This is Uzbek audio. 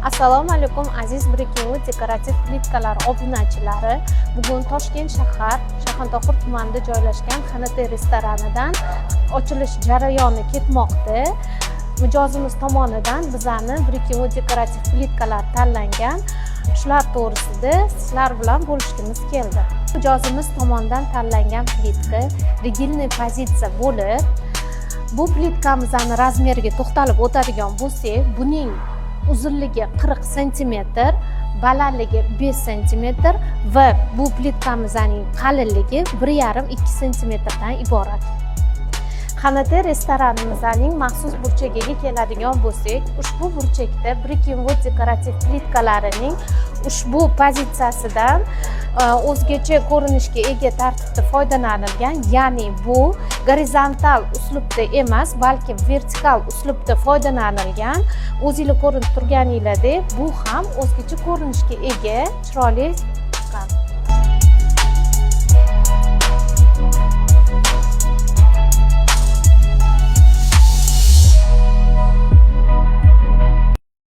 Assalomu alaykum aziz Breaking dekorativ plitkalar obunachilari. Bugun Toshkent shahar Shayxontohur tumanida joylashgan XNT restoranidan ochilish jarayoni ketmoqda. Mijozimiz tomonidan bizani Breaking dekorativ plitkalar tanlangan. Shular to'g'risida sizlar bilan bo'lishimiz keldi. Mijozimiz tomonidan tanlangan plitka rigilniy pozitsiya bo'lib, bu plitkamizni razmeriga to'xtalib o'tadigan bo'lsak, buning uzunligi 40 cm, balandligi 5 cm va bu plitkamizning qalinligi 1,5-2 cm dan iborat. XNT restoranimizning maxsus burchagiga keladigan bo'lsak, ushbu burchakda Breaking dekorativ plitkalarining ushbu pozitsiyasidan o'zgacha ko'rinishga ega tartibda foydalanilgan, ya'ni bu gorizontal uslubda emas, balki vertikal uslubda foydalanilgan. O'zingizlar ko'rinib turganinglardek, bu ham o'zgacha ko'rinishga ega chiroyli